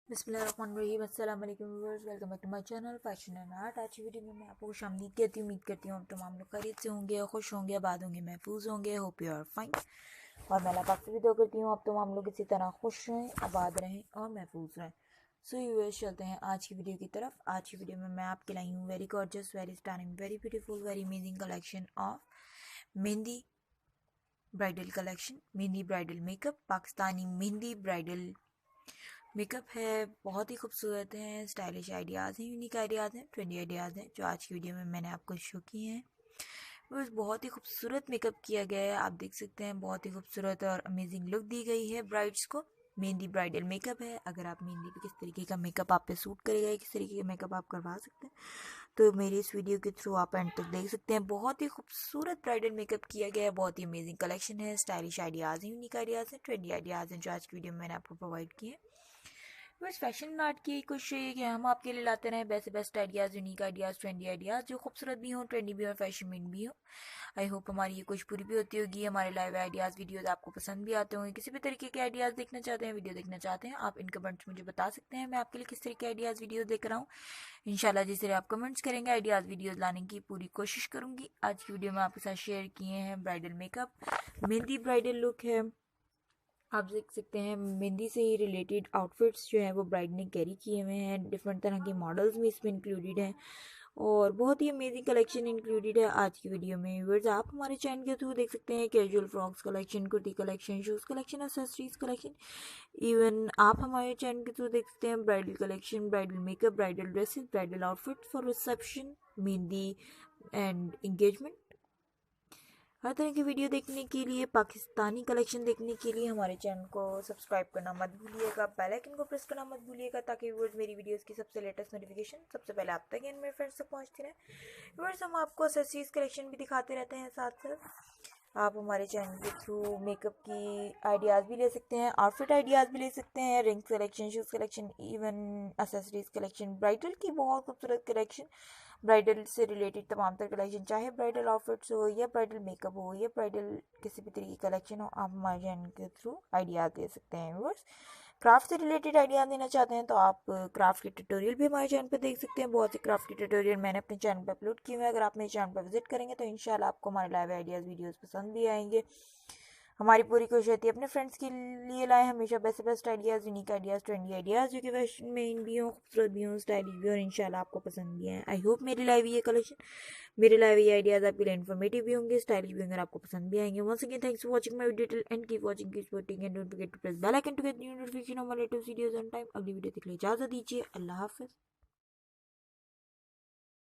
बिस्मिल्लाहिर्रहमानिर्रहीम। अस्सलाम वालेकुम viewers, welcome back to my channel fashion and art. आज की वीडियो में मैं आपको खुशामदीद कहती हूँ। उम्मीद करती हूँ आप तमाम लोग खैरियत से होंगे, खुश होंगे, आबाद होंगे, महफूज होंगे। Hope you are fine. और मैं अल्लाह पाक से भी दुआ करती हूँ आप तमाम लोग इसी तरह खुश रहें, आबाद रहें और महफूज रहें। सो व्यूअर्स, चलते हैं आज की वीडियो की तरफ। आज की वीडियो में मैं आपके लाई हूँ very gorgeous, very stunning, very beautiful, very amazing collection of mehndi bridal collection. Mehndi bridal makeup, Pakistani mehndi bridal makeup है। बहुत ही खूबसूरत हैं, स्टाइलिश आइडियाज़ हैं, यूनिक आइडियाज़ हैं, ट्रेंडी आइडियाज़ हैं जो आज की वीडियो में मैंने आपको शो किए हैं। बस बहुत ही खूबसूरत मेकअप किया गया है, आप देख सकते हैं। बहुत ही खूबसूरत और अमेजिंग लुक दी गई है ब्राइड्स को। मेहंदी ब्राइडल मेकअप है। अगर आप मेहंदी पे किस तरीके का मेकअप आप पे सूट करेगा, किस तरीके का मेकअप आप करवा सकते हैं, तो मेरी इस वीडियो के थ्रू आप एंड तक देख सकते हैं। बहुत ही खूबसूरत ब्राइडल मेकअप किया गया है, बहुत ही अमेजिंग कलेक्शन है, स्टाइलिश आइडियाज़ हैं, यूनिक आइडियाज़ हैं, ट्रेंडी आइडियाज़ हैं जो आज की वीडियो में मैंने आपको प्रोवाइड किए हैं। बस फैशन आर्ट की कोशिश है कि हम आपके लिए लाते रहें best ideas, unique ideas, trendy ideas जो खूबसूरत भी हों, ट्रेंडी भी हो, फैशन में भी हो। आई होप हमारी ये कोशिश पूरी भी होती होगी। हमारे लाइव आइडियाज़ वीडियोज़ आपको पसंद भी आते होंगे। किसी भी तरीके के आइडियाज़ देखना चाहते हैं, वीडियो देखना चाहते हैं, आप इन कमेंट्स मुझे बता सकते हैं। मैं आपके लिए किस तरह के आइडियाज़ वीडियो देख रहा हूँ। इंशाल्लाह जिस तरह आप कमेंट्स करेंगे, आइडियाज़ वीडियोज़ लाने की पूरी कोशिश करूँगी। आज की वीडियो में आपके साथ शेयर किए हैं bridal makeup, mehndi bridal look है। आप देख सकते हैं मेहंदी से ही रिलेटेड आउटफिट्स जो हैं वो ब्राइड ने कैरी किए हुए हैं। डिफरेंट तरह के मॉडल्स भी इसमें इंक्लूडेड हैं और बहुत ही अमेजिंग कलेक्शन इंक्लूडेड है आज की वीडियो में। व्यूअर्स, आप हमारे चैनल के थ्रू देख सकते हैं casual frocks collection, kurti collection, shoes collection, accessories collection. Even आप हमारे चैनल के थ्रू देख सकते हैं bridal collection, bridal makeup, bridal dresses, bridal outfit for reception, mehndi and engagement. हर तरह की वीडियो देखने के लिए, पाकिस्तानी कलेक्शन देखने के लिए हमारे चैनल को सब्सक्राइब करना मत भूलिएगा, बेल आइकन को प्रेस करना मत भूलिएगा ताकि व्यूअर्स मेरी वीडियोस की सबसे लेटेस्ट नोटिफिकेशन सबसे पहले आप तक एंड मेरे फ्रेंड्स तक पहुंचती रहे। व्यूअर्स, हम आपको एक्सेसरीज कलेक्शन भी दिखाते रहते हैं साथ साथ। आप हमारे चैनल के थ्रू मेकअप की आइडियाज़ भी ले सकते हैं, आउटफिट आइडियाज़ भी ले सकते हैं, ring collection, shoes collection, even accessories collection, bridal की बहुत खूबसूरत कलेक्शन, ब्राइडल से रिलेटेड तमाम तर कलेक्शन, चाहे ब्राइडल आउटफिट्स हो या ब्राइडल मेकअप हो या ब्राइडल किसी भी तरीके की कलेक्शन हो, आप हमारे चैनल के थ्रू आइडियाज़ दे सकते हैं। व्यूअर्स, क्राफ्ट से रिलेटेड आइडिया देना चाहते हैं तो आप क्राफ्ट के ट्यूटोरियल भी हमारे चैनल पर देख सकते हैं। बहुत से क्राफ्ट के ट्यूटोरियल मैंने अपने चैनल पर अपलोड किए हुए हैं। अगर आप मेरे चैनल पर विजिट करेंगे तो इंशाल्लाह आपको हमारे लाइव आइडियाज़ वीडियोस पसंद भी आएंगे। हमारी पूरी कोशिश रहती है अपने फ्रेंड्स के लिए लाएं हमेशा best ideas, unique ideas, trendy ideas जो कि फैशन में भी हों, खूबसूरत भी हों, स्टाइलिश भी हों और इंशाल्लाह आपको पसंद भी आए। आई होप मेरे लाइव ये कलेक्शन, मेरे लाइव ये आइडियाज़ आपके लिए इन्फॉर्मेटिव भी होंगे, स्टाइलिश भी होंगे और आपको पसंद भी आएंगे। Once again thanks for watching my video till end keep watching, keep supporting and don't forget to press bell icon to get new notification of my latest videos on time. अगली video तक के लिए इजाजत दीजिए। अल्लाह हाफिज़।